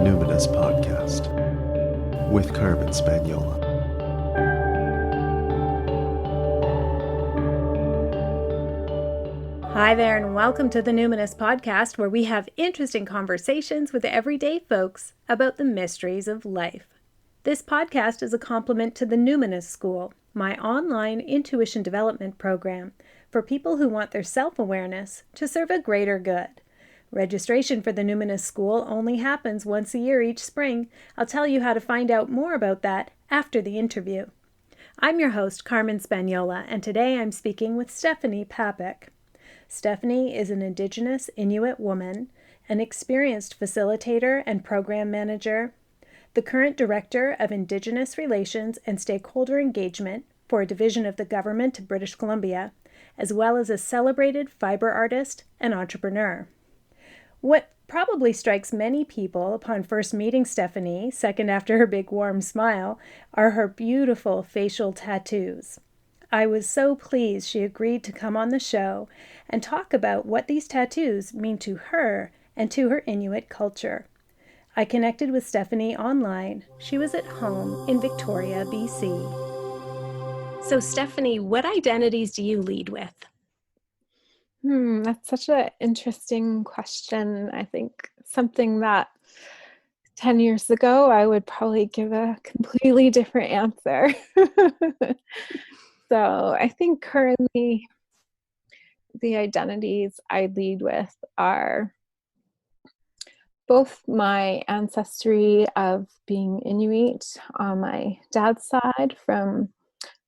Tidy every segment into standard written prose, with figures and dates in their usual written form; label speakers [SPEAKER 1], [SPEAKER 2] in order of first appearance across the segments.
[SPEAKER 1] Numinous Podcast with Carmen Spaniola.
[SPEAKER 2] Hi there, and welcome to the Numinous Podcast, where we have interesting conversations with everyday folks about the mysteries of life. This podcast is a complement to the Numinous School, my online intuition development program for people who want their self-awareness to serve a greater good. Registration for the Numinous School only happens once a year each spring. I'll tell you how to find out more about that after the interview. I'm your host, Carmen Spaniola, and today I'm speaking with Stephanie Papik. Stephanie is an Indigenous Inuit woman, an experienced facilitator and program manager, the current Director of Indigenous Relations and Stakeholder Engagement for a division of the Government of British Columbia, as well as a celebrated fibre artist and entrepreneur. What probably strikes many people upon first meeting Stephanie, second after her big warm smile, are her beautiful facial tattoos. I was so pleased she agreed to come on the show and talk about what these tattoos mean to her and to her Inuit culture. I connected with Stephanie online. She was at home in Victoria, BC. So Stephanie, what identities do you lead with?
[SPEAKER 3] That's such an interesting question. I think something that 10 years ago, I would probably give a completely different answer. So I think currently the identities I lead with are both my ancestry of being Inuit on my dad's side. From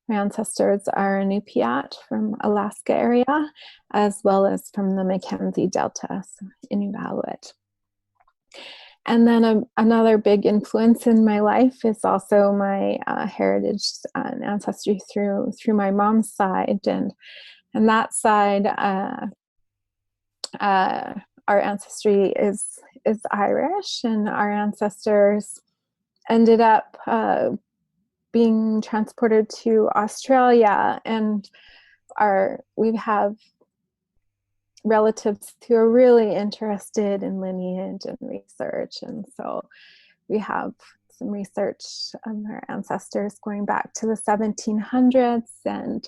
[SPEAKER 3] my ancestors are Inuit from Alaska area, as well as from the Mackenzie Delta, so Inuit. And then another big influence in my life is also my heritage and ancestry through my mom's side, and that side, our ancestry is Irish, and our ancestors ended up being transported to Australia, and we have relatives who are really interested in lineage and research, and so we have some research on our ancestors going back to the 1700s, and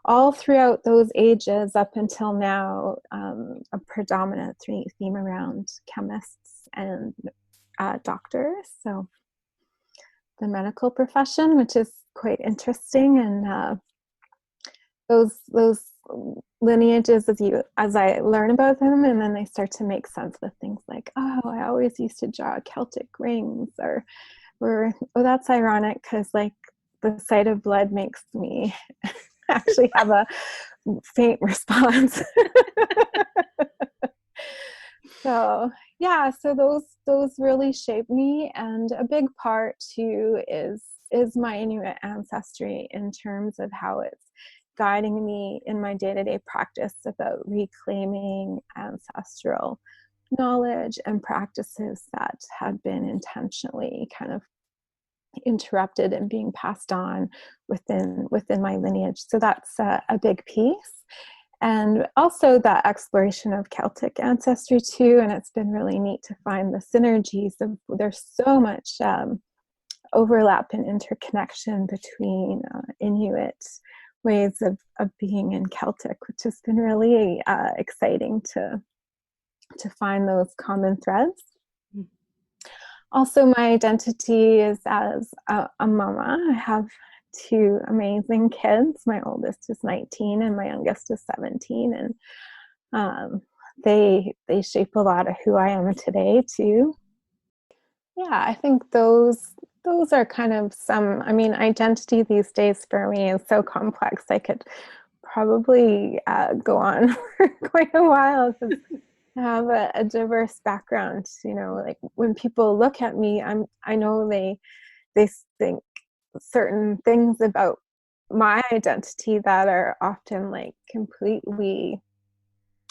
[SPEAKER 3] all throughout those ages up until now, a predominant theme around chemists and doctors, so the medical profession, which is quite interesting. And those lineages, as I learn about them, and then they start to make sense with things like, oh, I always used to draw Celtic rings, or oh, that's ironic because like the sight of blood makes me actually have a faint response. So yeah, so those really shape me, and a big part too is my Inuit ancestry in terms of how it's guiding me in my day-to-day practice about reclaiming ancestral knowledge and practices that had been intentionally kind of interrupted and being passed on within my lineage. So that's a big piece. And also that exploration of Celtic ancestry too, and it's been really neat to find the synergies of, there's so much overlap and interconnection between Inuit ways of being in Celtic, which has been really exciting to find those common threads. Also, my identity is as a mama. I have two amazing kids. My oldest is 19 and my youngest is 17, and they shape a lot of who I am today too. Yeah, I think those are kind of some, identity these days for me is so complex. I could probably go on for quite a while because I have a diverse background. Like when people look at me, I know they think certain things about my identity that are often like completely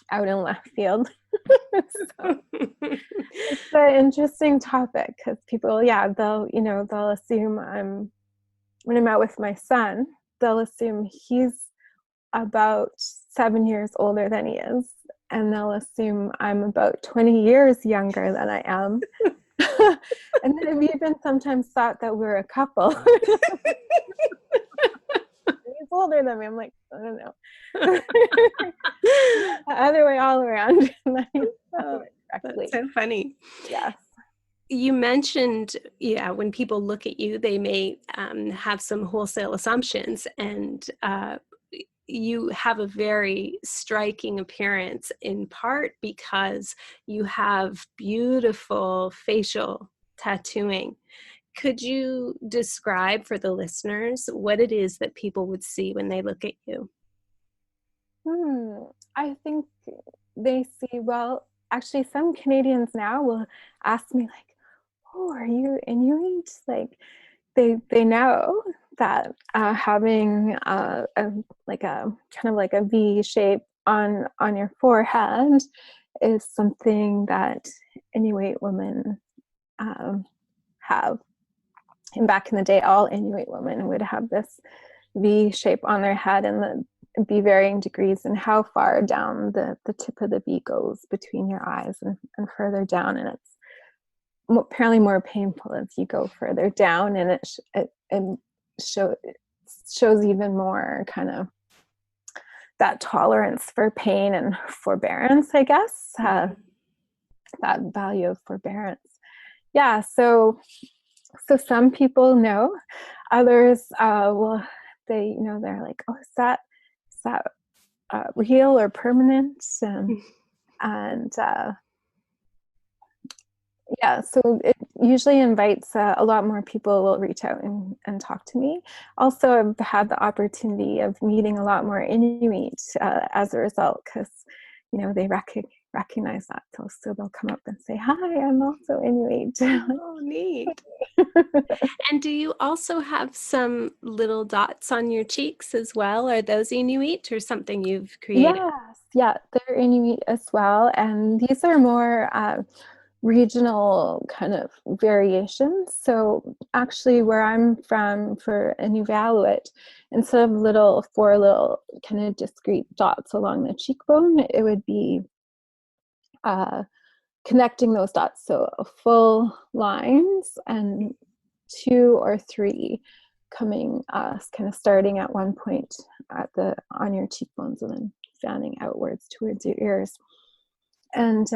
[SPEAKER 3] out in left field. So it's an interesting topic because people, they'll assume when I'm out with my son, they'll assume he's about 7 years older than he is, and they'll assume I'm about 20 years younger than I am. And then I've even sometimes thought that we're a couple. He's older than me. I'm like, I don't know. The other way all around.
[SPEAKER 2] Oh, that's so funny.
[SPEAKER 3] Yes.
[SPEAKER 2] You mentioned, yeah, when people look at you, they may have some wholesale assumptions, and you have a very striking appearance, in part because you have beautiful facial tattooing. Could you describe for the listeners what it is that people would see when they look at you?
[SPEAKER 3] I think they see, well, actually some Canadians now will ask me like, oh, are you Inuit? Like they know that having like a kind of like a V shape on your forehead is something that Inuit women have. And back in the day, all Inuit women would have this V shape on their head, and be varying degrees in how far down the tip of the V goes between your eyes and further down. And it's apparently more painful as you go further down, and it shows even more kind of that tolerance for pain and forbearance, I guess, that value of forbearance. Yeah, so some people know, others will, they're like, oh, is that real or permanent? And yeah, so it usually invites a lot more people will reach out and talk to me. Also, I've had the opportunity of meeting a lot more Inuit as a result, because they recognize that, so they'll come up and say, "Hi, I'm also Inuit."
[SPEAKER 2] Oh, neat. And do you also have some little dots on your cheeks as well? Are those Inuit or something you've created?
[SPEAKER 3] Yes, yeah, they're Inuit as well, and these are more regional kind of variations. So actually, where I'm from, for Inuvialuit, instead of four little kind of discrete dots along the cheekbone, it would be connecting those dots, so full lines, and 2 or 3 coming kind of starting at one point on your cheekbones and then fanning outwards towards your ears. And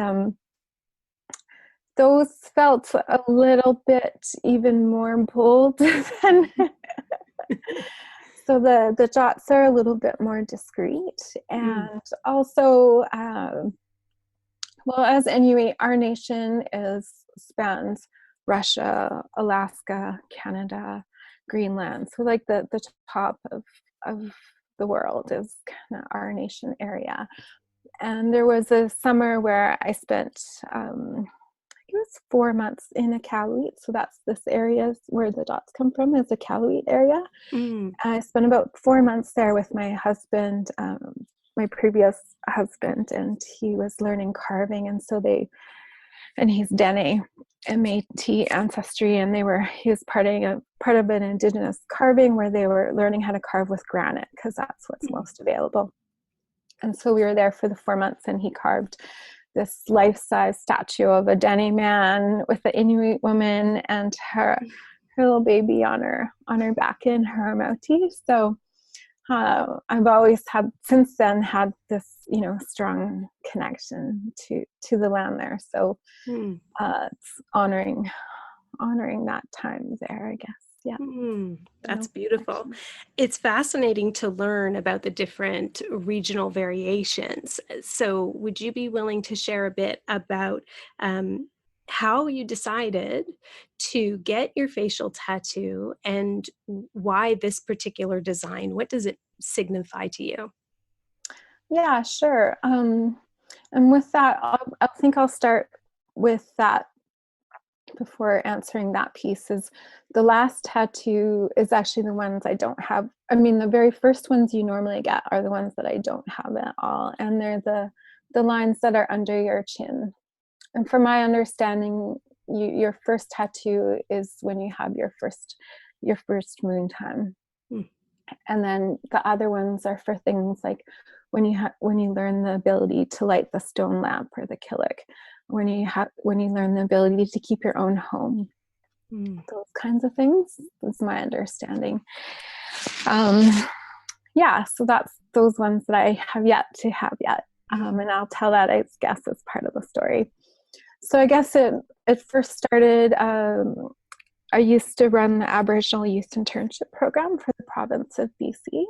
[SPEAKER 3] those felt a little bit even more bold than so the dots are a little bit more discreet. And also, well, as Inuit, our nation spans Russia, Alaska, Canada, Greenland. So like the top of the world is kind of our nation area. And there was a summer where I spent, it was 4 months in Iqaluit. So that's this area where the dots come from, is the Iqaluit area. I spent about 4 months there with my husband, my previous husband, and he was learning carving. And so and he's Dene, Métis ancestry, and he was part of an Indigenous carving where they were learning how to carve with granite, because that's what's most available. And so we were there for the 4 months, and he carved this life-size statue of a Dene man with the Inuit woman and her little baby on her back in her moutie. So I've always since then had this strong connection to the land there. So it's honoring that time there, I guess. Yeah.
[SPEAKER 2] That's beautiful. It's fascinating to learn about the different regional variations. So would you be willing to share a bit about how you decided to get your facial tattoo and why this particular design? What does it signify to you?
[SPEAKER 3] Yeah, sure. And with that, I think I'll start with that before answering that piece. Is the last tattoo is actually the ones I don't have. I mean, the very first ones you normally get are the ones that I don't have at all, and they're the lines that are under your chin. And from my understanding, your first tattoo is when you have your first moon time. And then the other ones are for things like when you learn the ability to light the stone lamp or the killick. when you learn the ability to keep your own home. Those kinds of things is my understanding. So that's those ones that I have yet to have yet. And I'll tell that, I guess, as part of the story. So I guess it first started, I used to run the Aboriginal Youth Internship Program for the province of BC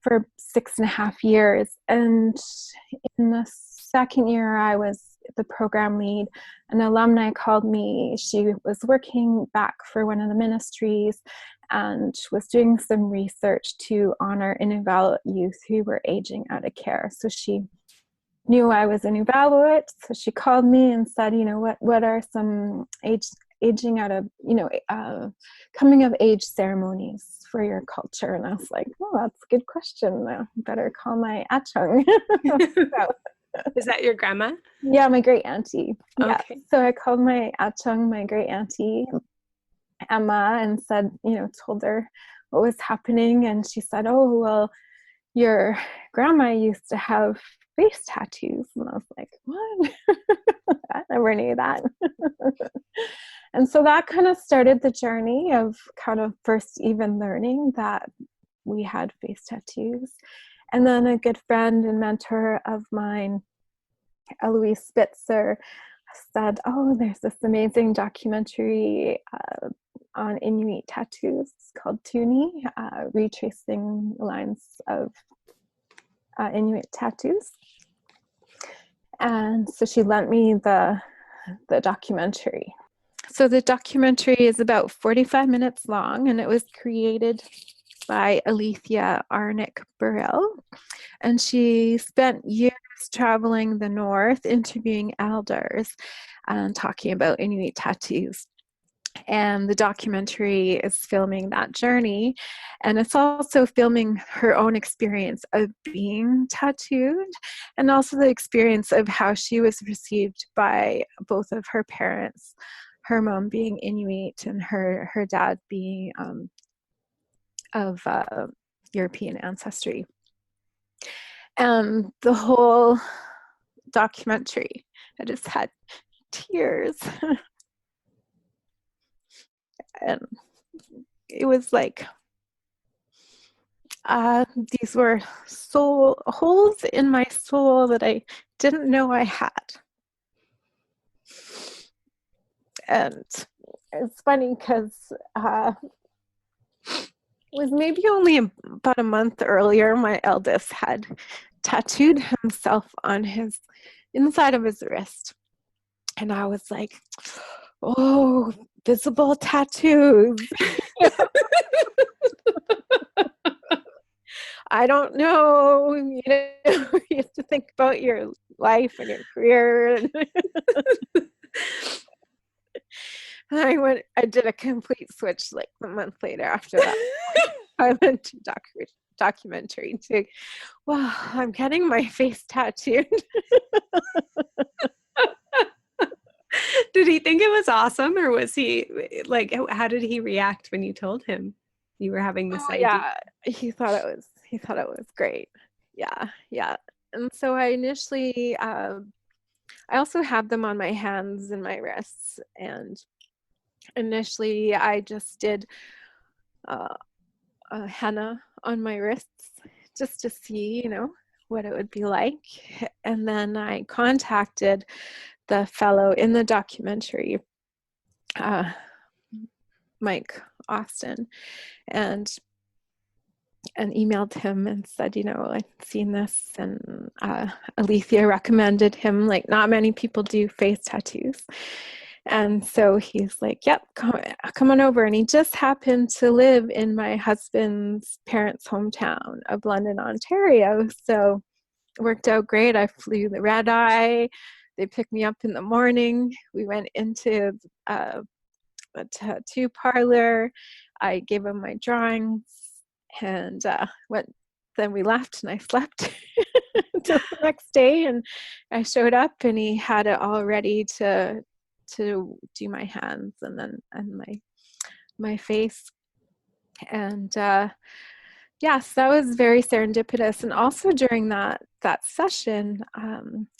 [SPEAKER 3] for 6.5 years. And in the second year, I was the program lead. An alumni called me. She was working back for one of the ministries and was doing some research to honor Inuit youth who were aging out of care. So she knew I was an Inuit, so she called me and said, what are some aging out of, coming of age ceremonies for your culture? And I was like, oh, that's a good question. I better call my achung.
[SPEAKER 2] Is that your grandma?
[SPEAKER 3] Yeah, my great auntie.
[SPEAKER 2] Okay.
[SPEAKER 3] Yeah. So I called my achung, my great auntie Emma, and said, told her what was happening. And she said, oh, well, your grandma used to have face tattoos. And I was like, what? I never knew that. And so that kind of started the journey of kind of first even learning that we had face tattoos. And then a good friend and mentor of mine, Eloise Spitzer, said, oh, there's this amazing documentary on Inuit tattoos called Tuni, retracing the lines of Inuit tattoos. And so she lent me the documentary. So the documentary is about 45 minutes long, and it was created by Alethea Arnick Burrell. And she spent years traveling the north, interviewing elders and talking about Inuit tattoos. And the documentary is filming that journey. And it's also filming her own experience of being tattooed, and also the experience of how she was received by both of her parents, her mom being Inuit and her dad being of European ancestry. And the whole documentary, I just had tears. And it was like these were holes in my soul that I didn't know I had. And it's funny because it was maybe only about a month earlier, my eldest had tattooed himself on his inside of his wrist. And I was like, oh, visible tattoos. I don't know, you have to think about your life and your career. And I did a complete switch like a month later after that. I went to documentary to, well, I'm getting my face tattooed.
[SPEAKER 2] Did he think it was awesome, or was he like, how did he react when you told him you were having this idea?
[SPEAKER 3] Yeah, he thought it was great. Yeah. And so I initially, I also have them on my hands and my wrists. And initially I just did a henna on my wrists just to see, what it would be like. And then I contacted the fellow in the documentary, Mike Austin, and emailed him and said, I've seen this, and Alethea recommended him. Like, not many people do face tattoos. And so he's like, yep, come on over. And he just happened to live in my husband's parents' hometown of London, Ontario. So it worked out great. I flew the red eye. They picked me up in the morning. We went into a tattoo parlor. I gave him my drawings, and then we left, and I slept until the next day. And I showed up, and he had it all ready to do my hands and my face. And Yes, that was very serendipitous. And also during that session,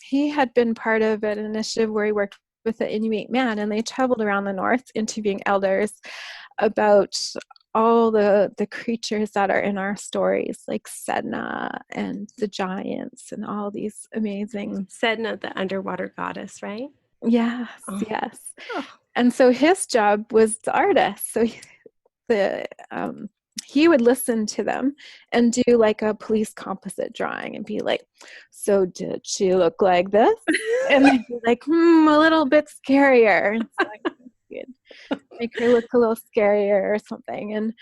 [SPEAKER 3] he had been part of an initiative where he worked with an Inuit man, and they traveled around the north interviewing elders about all the creatures that are in our stories, like Sedna and the giants and all these amazing.
[SPEAKER 2] Sedna, the underwater goddess, right?
[SPEAKER 3] Yes,
[SPEAKER 2] Oh.
[SPEAKER 3] yes.
[SPEAKER 2] Oh.
[SPEAKER 3] And so his job was the artist. So he would listen to them and do like a police composite drawing and be like, so did she look like this? And they'd be like, a little bit scarier. And so you'd make her look a little scarier or something.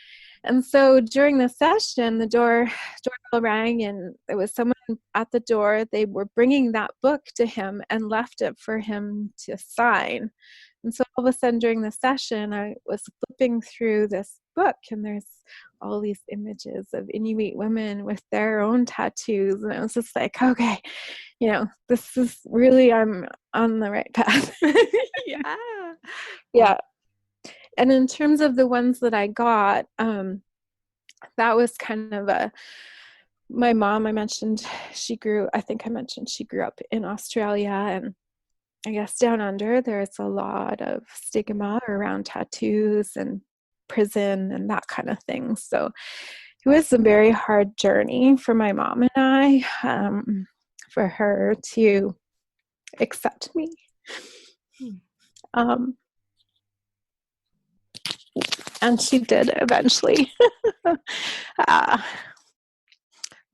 [SPEAKER 3] And so during the session, the doorbell rang, and there was someone at the door. They were bringing that book to him and left it for him to sign. And so all of a sudden during the session, I was flipping through this book, and there's all these images of Inuit women with their own tattoos. And I was just like, okay, this is really, I'm on the right path.
[SPEAKER 2] Yeah.
[SPEAKER 3] Yeah. And in terms of the ones that I got, that was kind of my mom, I mentioned she grew up in Australia, and I guess down under, there's a lot of stigma around tattoos and prison and that kind of thing. So it was a very hard journey for my mom and I, for her to accept me. And she did eventually.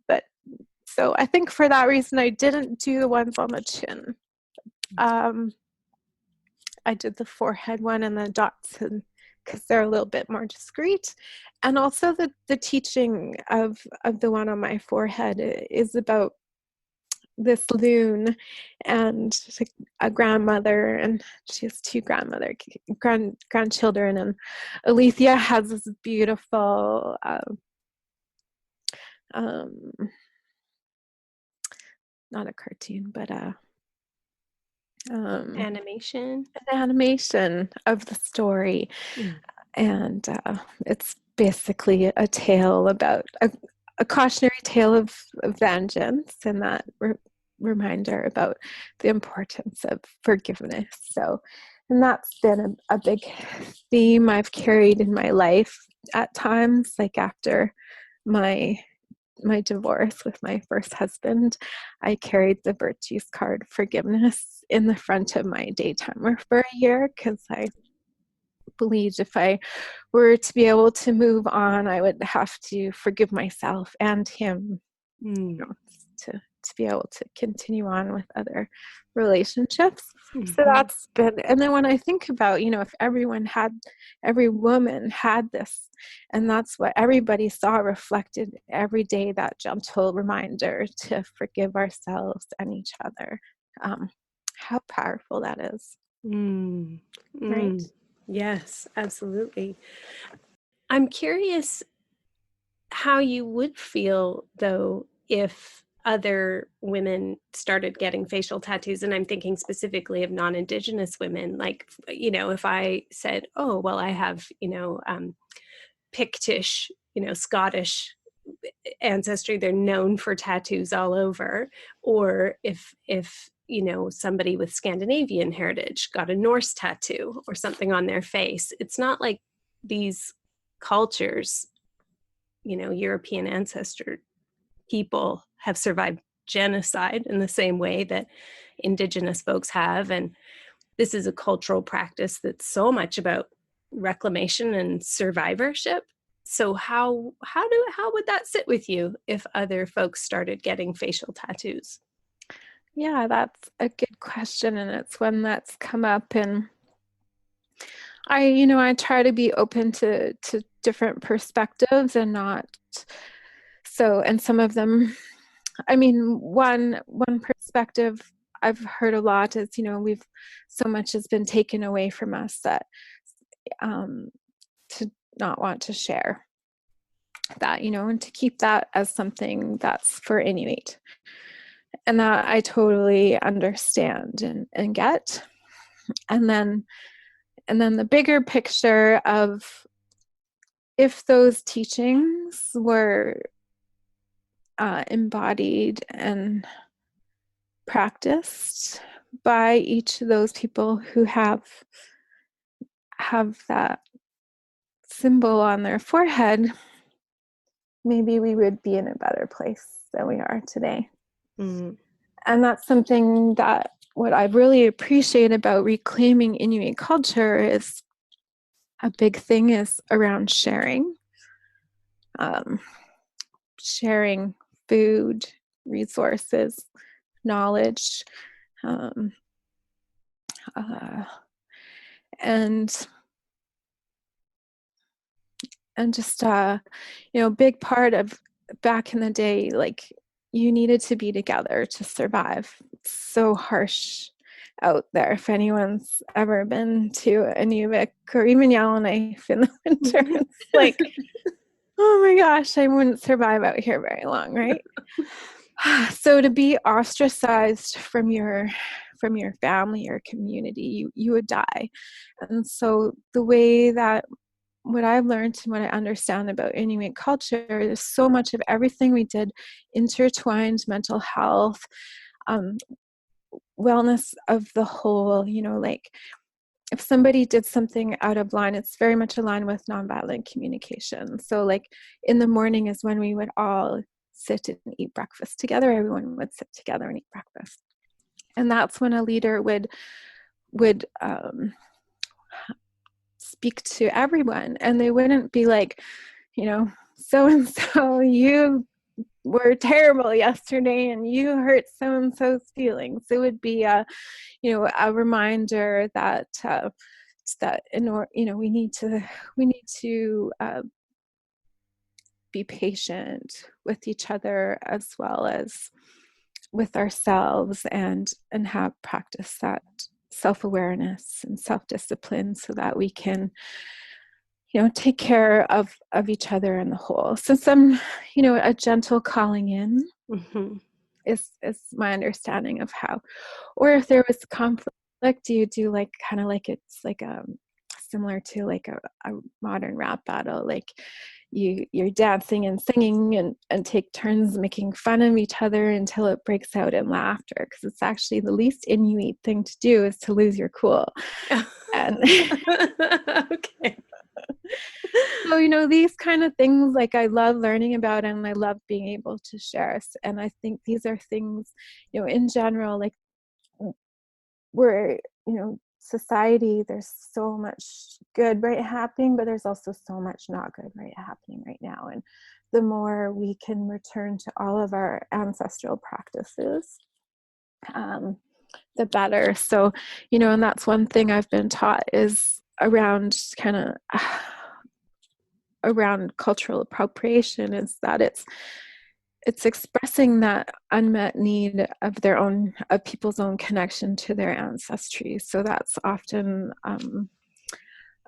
[SPEAKER 3] But so I think for that reason, I didn't do the ones on the chin. I did the forehead one and the dots, because they're a little bit more discreet. And also the teaching of the one on my forehead is about this loon and a grandmother, and she has two grandchildren, and Alethea has this beautiful not a cartoon, but
[SPEAKER 2] Animation.
[SPEAKER 3] an animation of the story. And it's basically a tale about a cautionary tale of vengeance, and that reminder about the importance of forgiveness. So, and that's been a big theme I've carried in my life at times, like after my divorce with my first husband, I carried the virtues card forgiveness in the front of my daytimer for a year, because I believed if I were to be able to move on, I would have to forgive myself and him, to be able to continue on with other relationships. So that's been, and then when I think about, if every woman had this, and that's what everybody saw reflected every day, that gentle reminder to forgive ourselves and each other, how powerful that is. Right?
[SPEAKER 2] Yes, absolutely. I'm curious how you would feel, though, if other women started getting facial tattoos, and I'm thinking specifically of non-Indigenous women. Like, if I said, oh, well, I have, Pictish, Scottish ancestry, they're known for tattoos all over. Or if somebody with Scandinavian heritage got a Norse tattoo or something on their face, it's not like these cultures, European ancestor people have survived genocide in the same way that Indigenous folks have. And this is a cultural practice that's so much about reclamation and survivorship. So how would that sit with you if other folks started getting facial tattoos?
[SPEAKER 3] Yeah, that's a good question, and it's one that's come up, and I try to be open to different perspectives, and not so, and some of them, one perspective I've heard a lot is, we've, so much has been taken away from us that to not want to share that, and to keep that as something that's for Inuit. And that I totally understand and get. And then the bigger picture of if those teachings were embodied and practiced by each of those people who have that symbol on their forehead, maybe we would be in a better place than we are today. Mm. And that's something that what I really appreciate about reclaiming Inuit culture is a big thing is around sharing. Sharing food, resources, knowledge, and just big part of back in the day, like you needed to be together to survive. It's so harsh out there. If anyone's ever been to Inuit or even Yellowknife in the winter, it's like, oh my gosh, I wouldn't survive out here very long, right? So to be ostracized from your family or community, you would die. And so the way that what I've learned and what I understand about Inuit culture is so much of everything we did intertwined mental health, wellness of the whole, like if somebody did something out of line, it's very much aligned with nonviolent communication. So like in the morning is when we would all sit and eat breakfast together. Everyone would sit together and eat breakfast. And that's when a leader would speak to everyone, and they wouldn't be like, so and so, you were terrible yesterday and you hurt so and so's feelings. It would be a reminder that we need to be patient with each other as well as with ourselves, and have practice that self-awareness and self-discipline so that we can take care of each other in the whole. So a gentle calling in is my understanding of how, or if there was conflict, you do like kind of like it's like similar to like a modern rap battle, like you're dancing and singing and take turns making fun of each other until it breaks out in laughter, because it's actually the least Inuit thing to do is to lose your cool. And okay. So, these kind of things, like I love learning about and I love being able to share. And I think these are things, in general, like we're, society, there's so much good right happening, but there's also so much not good right happening right now. And the more we can return to all of our ancestral practices, the better. So, and that's one thing I've been taught is around around cultural appropriation, is that it's expressing that unmet need of people's own connection to their ancestry. So that's often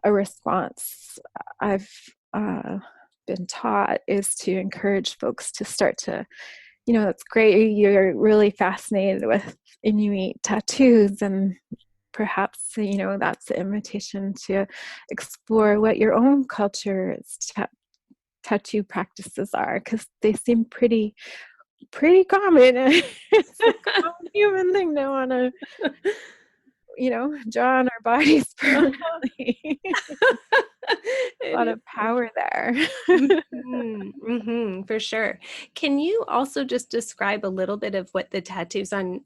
[SPEAKER 3] a response I've been taught, is to encourage folks to start to, it's great you're really fascinated with Inuit tattoos, and perhaps that's the invitation to explore what your own culture's tattoo practices are, because they seem pretty common. It's a common human thing to want to draw on our bodies permanently. A lot of power there.
[SPEAKER 2] For sure. Can you also just describe a little bit of what the tattoos on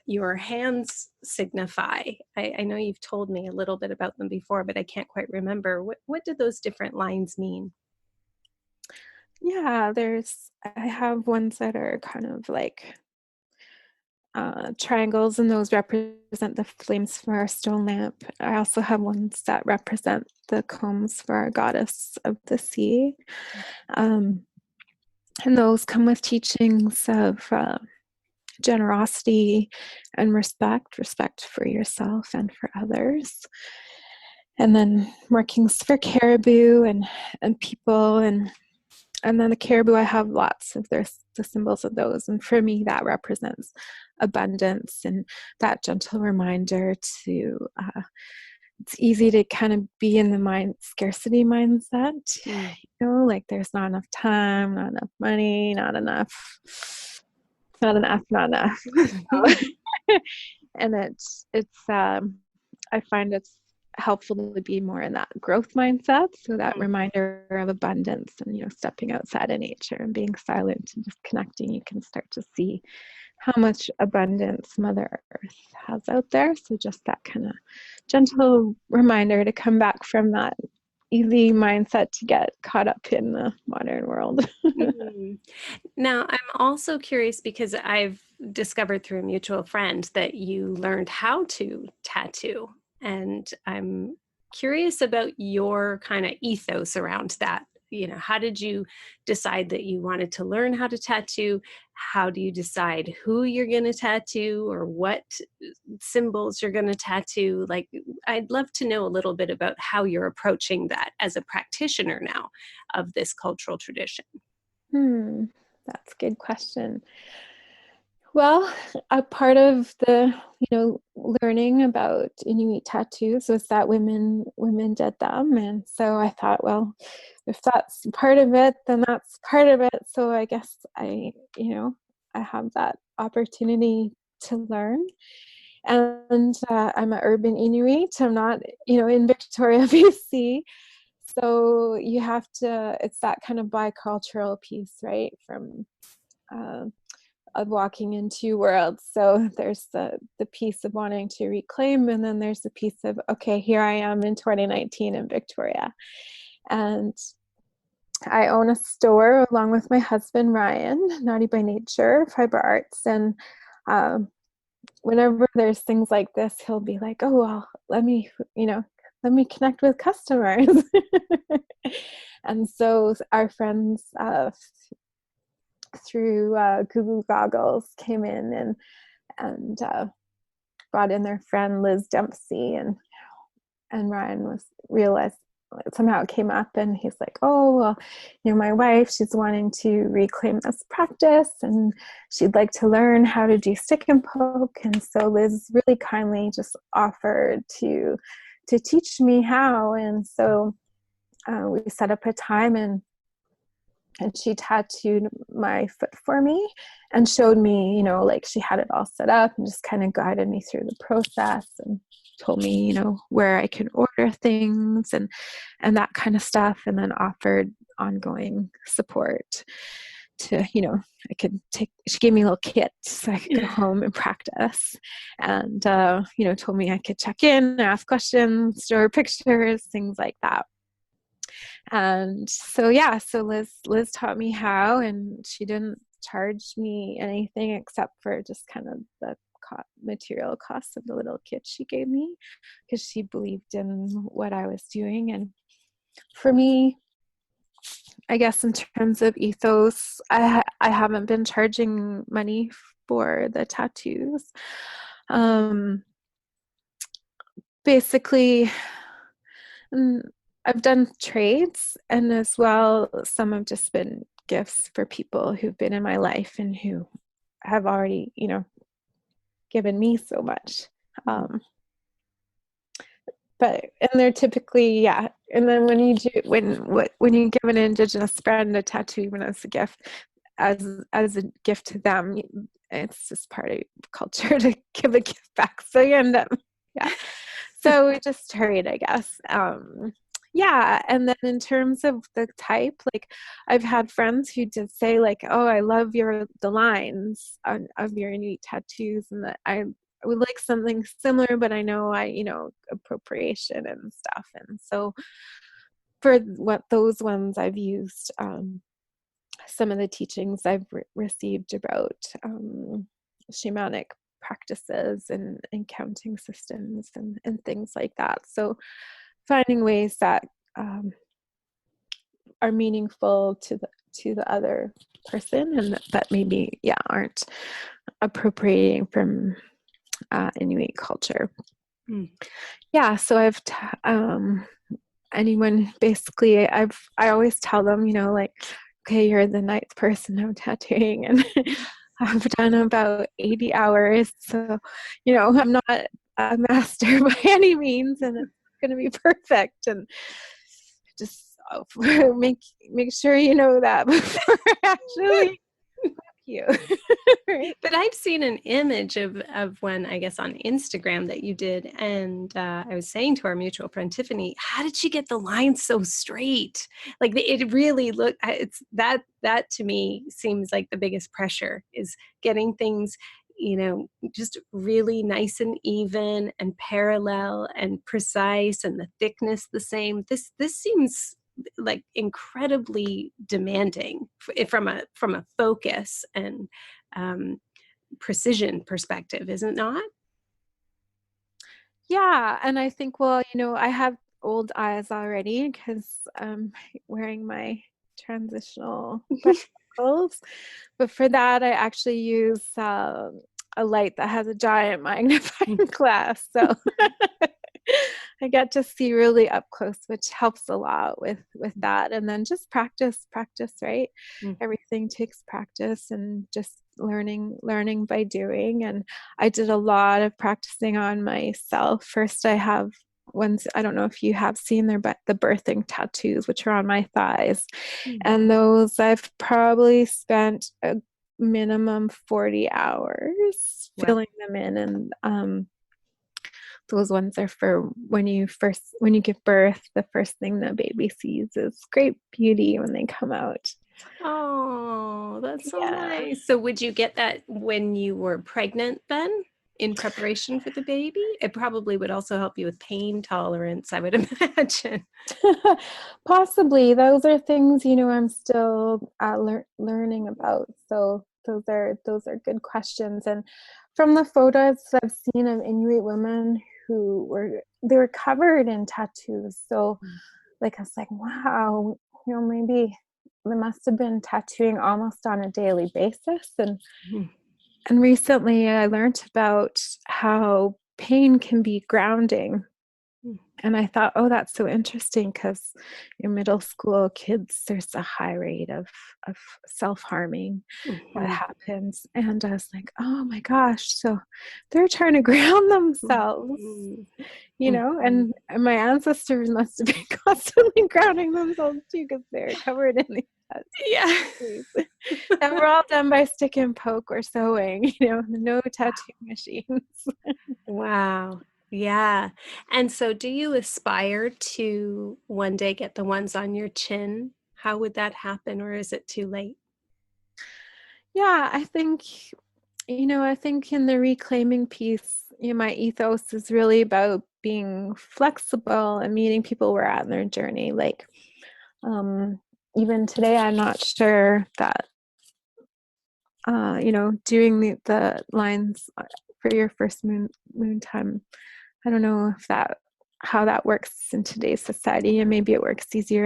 [SPEAKER 2] your hands signify? I know you've told me a little bit about them before, but I can't quite remember. What do those different lines mean?
[SPEAKER 3] Yeah, I have ones that are kind of like triangles, and those represent the flames for our stone lamp. I also have ones that represent the combs for our goddess of the sea. And those come with teachings of generosity and respect for yourself and for others. And then markings for caribou and people, and then the caribou, I have lots of the symbols of those. And for me, that represents abundance and that gentle reminder to it's easy to kind of be in the scarcity mindset, like there's not enough time, not enough money, not enough. And I find it's helpful to be more in that growth mindset. So that reminder of abundance and, stepping outside of nature and being silent and just connecting, you can start to see how much abundance Mother Earth has out there. So just that kind of gentle reminder to come back from that easy mindset to get caught up in the modern world.
[SPEAKER 2] Now, I'm also curious because I've discovered through a mutual friend that you learned how to tattoo. And I'm curious about your kind of ethos around that. How did you decide that you wanted to learn how to tattoo? How do you decide who you're going to tattoo or what symbols you're going to tattoo? Like, I'd love to know a little bit about how you're approaching that as a practitioner now of this cultural tradition.
[SPEAKER 3] That's a good question. Well, a part of the, learning about Inuit tattoos was that women did them. And so I thought, well, if that's part of it, then that's part of it. So I guess I have that opportunity to learn. And I'm an urban Inuit. I'm not, in Victoria, BC. So you have to, it's that kind of bicultural piece, right? From of walking in two worlds. So there's the piece of wanting to reclaim, and then there's the piece of, okay, here I am in 2019 in Victoria. And I own a store along with my husband, Ryan, Naughty by Nature, Fibre Arts. And whenever there's things like this, he'll be like, oh, well, let me connect with customers. And so our friends through Goo Goggles came in and brought in their friend Liz Dempsey, and Ryan realized somehow it came up, and he's like, oh, well, my wife, she's wanting to reclaim this practice and she'd like to learn how to do stick and poke. And so Liz really kindly just offered to teach me how. And so we set up a time, and she tattooed my foot for me and showed me, like she had it all set up and just kind of guided me through the process and told me, where I can order things and that kind of stuff. And then offered ongoing support to, she gave me a little kit so I could go home and practice. And, told me I could check in, ask questions, show pictures, things like that. And so, so Liz taught me how, and she didn't charge me anything except for just kind of the material costs of the little kit she gave me, because she believed in what I was doing. And for me, I guess in terms of ethos, I haven't been charging money for the tattoos. Basically, I've done trades, and as well, some have just been gifts for people who've been in my life and who have already, given me so much. And they're typically, and then when you give an Indigenous friend a tattoo, even as a gift, as a gift to them, it's just part of culture to give a gift back. So you end up, so we just trade, I guess. And then in terms of the type, like I've had friends who did say like, oh, I love the lines of your Inuit tattoos, and that I would like something similar, but I know appropriation and stuff. And so for those ones I've used some of the teachings I've received about shamanic practices and counting systems and things like that. So finding ways that are meaningful to the other person, and that maybe aren't appropriating from Inuit culture. So I've anyone basically, I always tell them, like, okay, you're the 9th person I'm tattooing, and I've done about 80 hours, so I'm not a master by any means, and going to be perfect. And just make sure you know that before actually you. Right?
[SPEAKER 2] But I've seen an image of when, I guess, on Instagram that you did, and I was saying to our mutual friend Tiffany, how did she get the lines so straight? Like it really looked. It's that to me seems like the biggest pressure is getting things, just really nice and even and parallel and precise, and the thickness the same. This seems like incredibly demanding from a focus and precision perspective, is it not?
[SPEAKER 3] Yeah, and I think, well, I have old eyes already because I'm wearing my transitional spectacles. But for that, I actually use a light that has a giant magnifying glass. So I get to see really up close, which helps a lot with that. And then just practice, right? Everything takes practice and just learning by doing. And I did a lot of practicing on myself. First, I have ones, I don't know if you have seen the birthing tattoos, which are on my thighs. And those I've probably spent a minimum 40 hours filling them in. And those ones are for when you give birth. The first thing the baby sees is great beauty when they come out.
[SPEAKER 2] Oh, that's so nice. So would you get that when you were pregnant then, in preparation for the baby? It probably would also help you with pain tolerance, I would imagine.
[SPEAKER 3] Possibly. Those are things, I'm still learning about. So those are good questions. And from the photos I've seen of Inuit women who were covered in tattoos. So like, I was like, wow, maybe they must have been tattooing almost on a daily basis. And recently I learned about how pain can be grounding. And I thought, oh, that's so interesting, because in middle school kids, there's a high rate of self-harming that happens. And I was like, oh my gosh, so they're trying to ground themselves, and my ancestors must have been constantly grounding themselves too, because they're covered in these tattoos. And we're all done by stick and poke or sewing, no tattoo machines.
[SPEAKER 2] Wow. Yeah. And so do you aspire to one day get the ones on your chin? How would that happen, or is it too late?
[SPEAKER 3] Yeah, I think in the reclaiming piece, my ethos is really about being flexible and meeting people where at in their journey. Like, even today, I'm not sure that, doing the lines for your first moon time, I don't know how that works in today's society, and maybe it works easier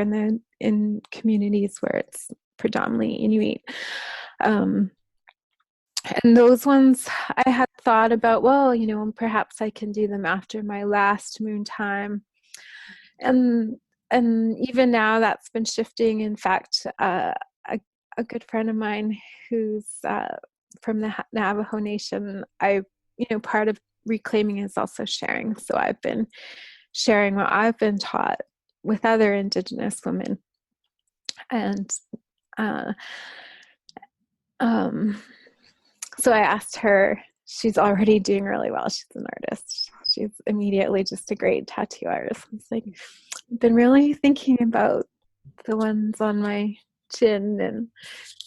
[SPEAKER 3] in communities where it's predominantly Inuit. And those ones I had thought about, well, perhaps I can do them after my last moon time. And even now that's been shifting. In fact, a good friend of mine who's from the Navajo Nation, part of reclaiming is also sharing. So I've been sharing what I've been taught with other Indigenous women. And so I asked her, she's already doing really well. She's an artist. She's immediately just a great tattoo artist. I was like, I've been really thinking about the ones on my chin, and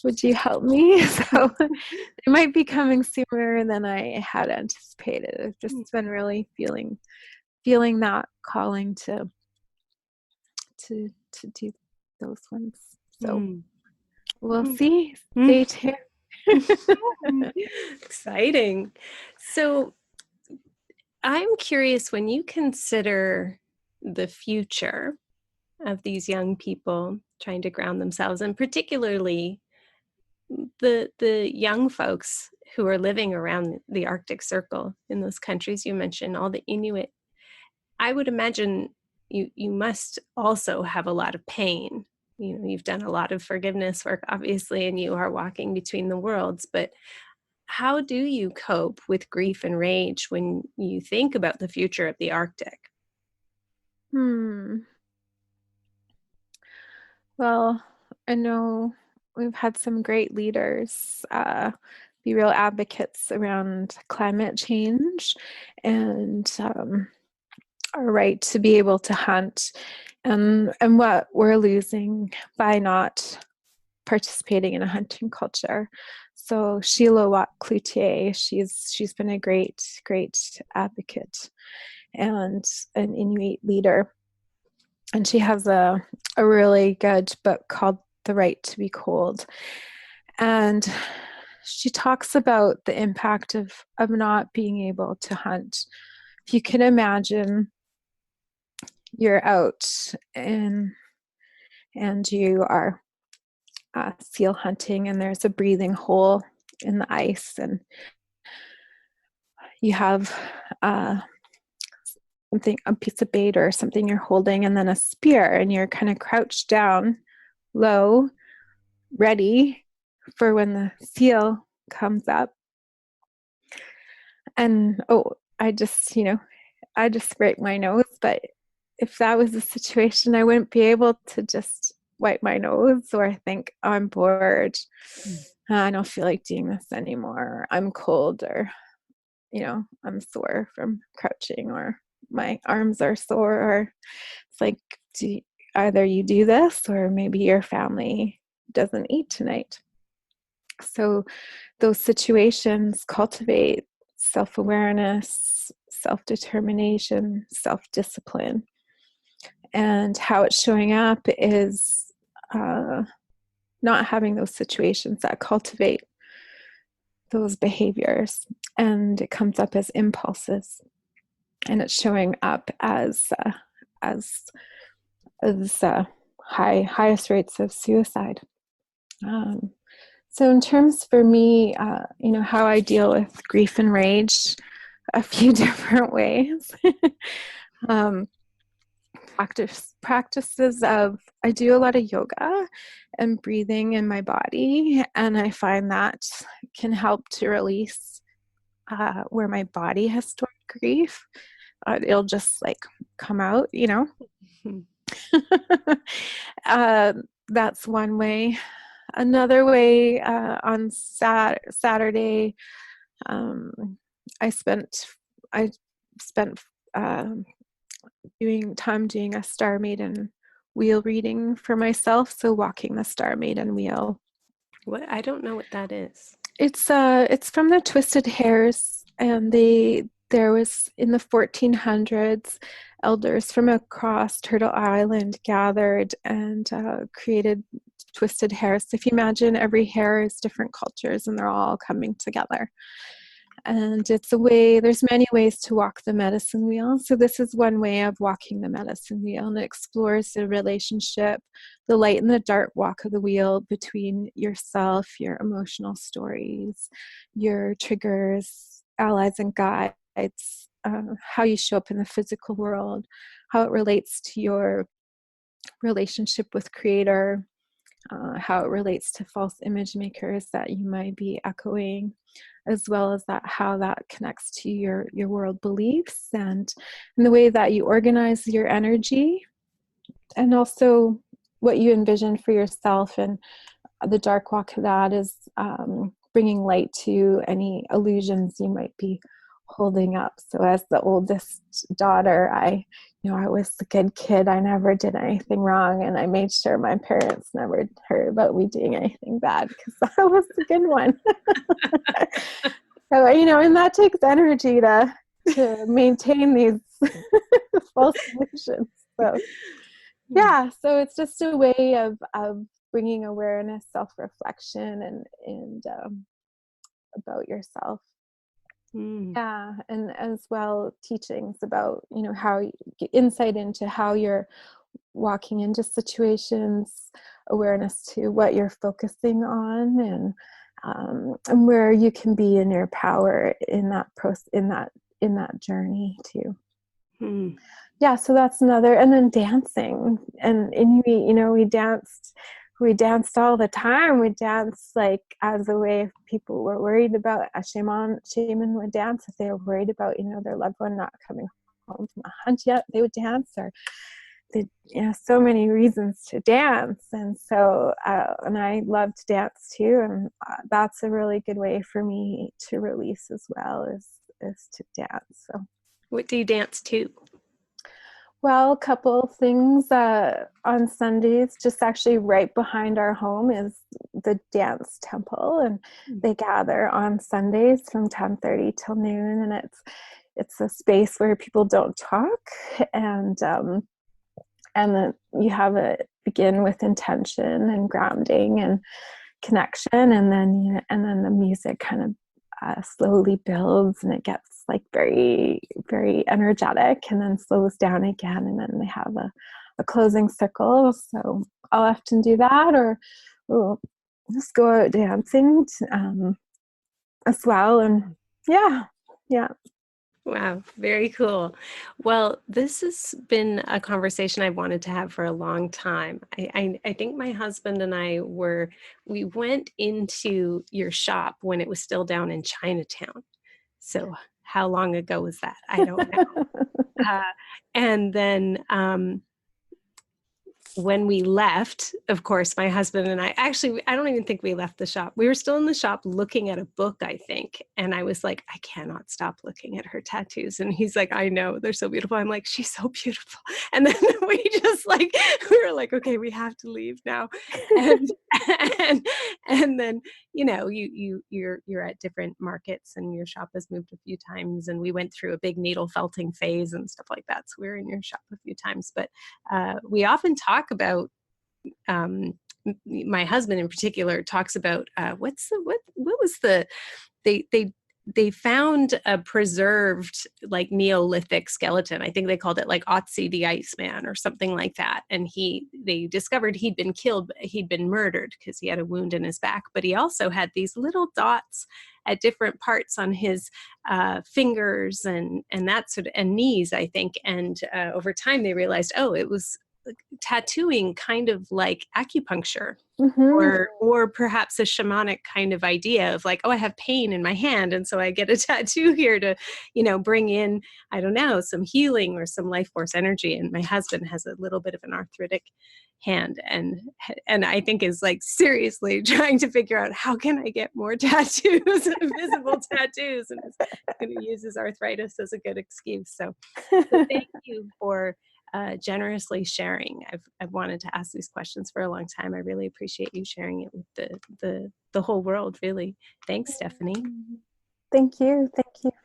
[SPEAKER 3] would you help me? So it might be coming sooner than I had anticipated. I've just been really feeling that calling to do those ones. So we'll see. Stay tuned.
[SPEAKER 2] Exciting. So I'm curious, when you consider the future of these young people trying to ground themselves, and particularly the young folks who are living around the Arctic Circle in those countries you mentioned, all the Inuit, I would imagine you must also have a lot of pain. You've done a lot of forgiveness work, obviously, and you are walking between the worlds, but how do you cope with grief and rage when you think about the future of the Arctic?
[SPEAKER 3] Hmm. Well, I know we've had some great leaders be real advocates around climate change and our right to be able to hunt, and what we're losing by not participating in a hunting culture. So Sheila Watt Cloutier, she's been a great advocate and an Inuit leader. And she has a really good book called The Right to Be Cold. And she talks about the impact of not being able to hunt. If you can imagine, you're out and you are seal hunting, and there's a breathing hole in the ice, and you have something, a piece of bait or something you're holding, and then a spear, and you're kind of crouched down low, ready for when the seal comes up. And I just break my nose, but if that was the situation, I wouldn't be able to just wipe my nose or think, oh, I'm bored. I don't feel like doing this anymore. I'm cold, or I'm sore from crouching, or my arms are sore, or it's like, either you do this or maybe your family doesn't eat tonight. So those situations cultivate self-awareness, self-determination, self-discipline. And how it's showing up is not having those situations that cultivate those behaviors. And it comes up as impulses. And it's showing up as highest rates of suicide. So in terms for me, how I deal with grief and rage, a few different ways. Practices of, I do a lot of yoga and breathing in my body, and I find that can help to release where my body has stored grief. It'll just like come out, That's one way. Another way, on Saturday, I spent doing a Star Maiden wheel reading for myself. So walking the Star Maiden wheel.
[SPEAKER 2] What? I don't know what that is.
[SPEAKER 3] It's from the Twisted Hares, and there was in the 1400s, elders from across Turtle Island gathered and created twisted hares. So if you imagine, every hare is different cultures and they're all coming together. And it's a way, there's many ways to walk the medicine wheel. So this is one way of walking the medicine wheel, and it explores the relationship, the light and the dark walk of the wheel between yourself, your emotional stories, your triggers, allies and guides, how you show up in the physical world, how it relates to your relationship with Creator, how it relates to false image makers that you might be echoing, as well as how that connects to your world beliefs and the way that you organize your energy, and also what you envision for yourself. And the dark walk of that is bringing light to any illusions you might be holding up. So as the oldest daughter, I was a good kid. I never did anything wrong, and I made sure my parents never heard about me doing anything bad, because I was the good one. So, and that takes energy to maintain these false illusions. So yeah, so it's just a way of bringing awareness, self-reflection, and about yourself. Yeah, and as well, teachings about, how you get insight into how you're walking into situations, awareness to what you're focusing on, and where you can be in your power in that in that journey too. Yeah, so that's another. And then dancing, and Inuit, we danced all the time. We danced like as a way, if people were worried about, a shaman would dance if they were worried about, their loved one not coming home from a hunt yet, they would dance, or so many reasons to dance. And so, and I love to dance too. And that's a really good way for me to release as well, is to dance. So,
[SPEAKER 2] what do you dance to?
[SPEAKER 3] Well, a couple of things. On Sundays, just actually right behind our home is the dance temple, and they gather on Sundays from 10:30 till noon, and it's a space where people don't talk, and then you have it begin with intention and grounding and connection, and then the music kind of slowly builds, and it gets like very, very energetic, and then slows down again, and then they have a closing circle. So I'll often do that, or we'll just go out dancing as well. And yeah.
[SPEAKER 2] Wow, very cool. Well, this has been a conversation I wanted to have for a long time. I think my husband and we went into your shop when it was still down in Chinatown. So how long ago was that? I don't know. And then when we left, of course, my husband and I don't even think we left the shop. We were still in the shop looking at a book, I think. And I was like, I cannot stop looking at her tattoos. And he's like, I know, they're so beautiful. I'm like, she's so beautiful. And then we were like, okay, we have to leave now. And then, you're at different markets, and your shop has moved a few times, and we went through a big needle felting phase and stuff like that. So we were in your shop a few times, but we often talk about, my husband in particular talks about, they found a preserved like Neolithic skeleton. I think they called it like Otzi the Iceman or something like that. And they discovered he'd been killed, he'd been murdered because he had a wound in his back, but he also had these little dots at different parts on his fingers and that sort of, and knees, I think. And over time they realized, it was tattooing kind of like acupuncture, or perhaps a shamanic kind of idea of like, I have pain in my hand, and so I get a tattoo here to, bring in, I don't know, some healing or some life force energy. And my husband has a little bit of an arthritic hand, and I think is like seriously trying to figure out, how can I get more tattoos, visible tattoos, and is going to use his arthritis as a good excuse. So thank you for generously sharing. I've wanted to ask these questions for a long time. I really appreciate you sharing it with the whole world, really. Thanks, Stephanie.
[SPEAKER 3] Thank you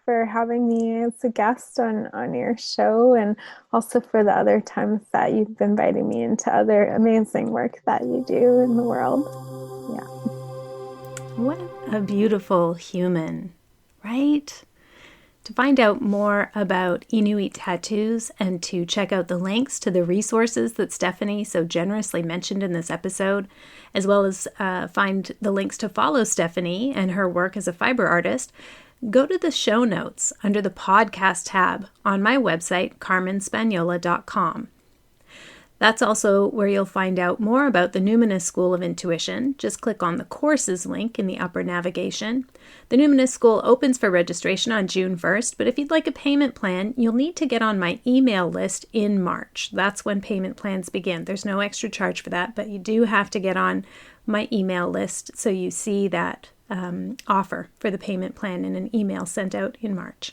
[SPEAKER 3] for having me as a guest on your show, and also for the other times that you've invited me into other amazing work that you do in the world. Yeah.
[SPEAKER 2] What a beautiful human, right? To find out more about Inuit tattoos and to check out the links to the resources that Stephanie so generously mentioned in this episode, as well as find the links to follow Stephanie and her work as a fiber artist, go to the show notes under the podcast tab on my website, carmenspaniola.com. That's also where you'll find out more about the Numinous School of Intuition. Just click on the courses link in the upper navigation. The Numinous School opens for registration on June 1st, but if you'd like a payment plan, you'll need to get on my email list in March. That's when payment plans begin. There's no extra charge for that, but you do have to get on my email list so you see that offer for the payment plan in an email sent out in March.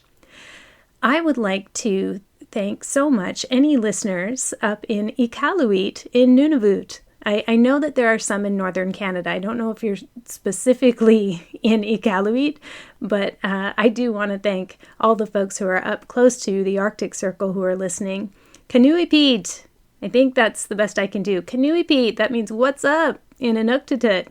[SPEAKER 2] I would like to thank so much any listeners up in Iqaluit in Nunavut. I know that there are some in northern Canada. I don't know if you're specifically in Iqaluit, but I do want to thank all the folks who are up close to the Arctic Circle who are listening. Kanuipit! I think that's the best I can do. Kanuipit! That means what's up in Inuktitut.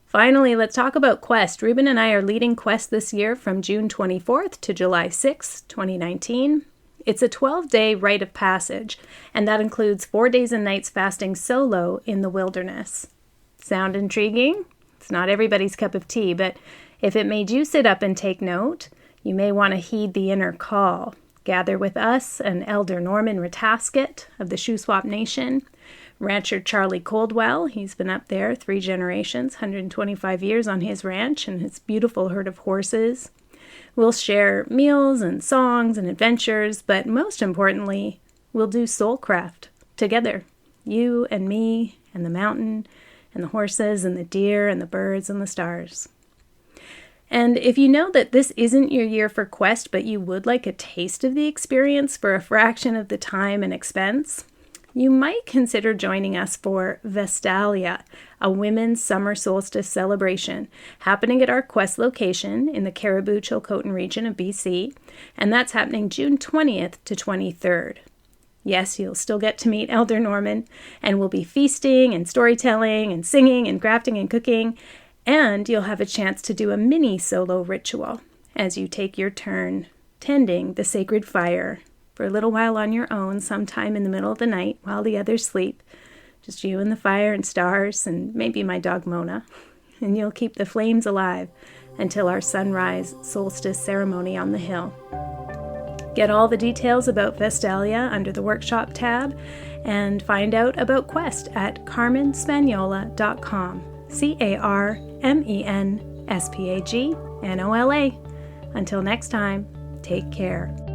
[SPEAKER 2] Finally, let's talk about Quest. Ruben and I are leading Quest this year from June 24th to July 6th, 2019. It's a 12-day rite of passage, and that includes 4 days and nights fasting solo in the wilderness. Sound intriguing? It's not everybody's cup of tea, but if it made you sit up and take note, you may want to heed the inner call. Gather with us and Elder Norman Rataskett of the Shuswap Nation, Rancher Charlie Coldwell. He's been up there 3 generations, 125 years on his ranch and his beautiful herd of horses. We'll share meals and songs and adventures, but most importantly, we'll do soulcraft together. You and me and the mountain and the horses and the deer and the birds and the stars. And if you know that this isn't your year for Quest, but you would like a taste of the experience for a fraction of the time and expense, you might consider joining us for Vestalia, a women's summer solstice celebration, happening at our Quest location in the Caribou-Chilcotin region of BC, and that's happening June 20th to 23rd. Yes, you'll still get to meet Elder Norman, and we'll be feasting and storytelling and singing and crafting and cooking, and you'll have a chance to do a mini solo ritual as you take your turn tending the sacred fire for a little while on your own, sometime in the middle of the night while the others sleep. Just you and the fire and stars and maybe my dog Mona. And you'll keep the flames alive until our sunrise solstice ceremony on the hill. Get all the details about Vestalia under the workshop tab and find out about Quest at carmenspagnola.com. CarmenSpagnola. Until next time, take care.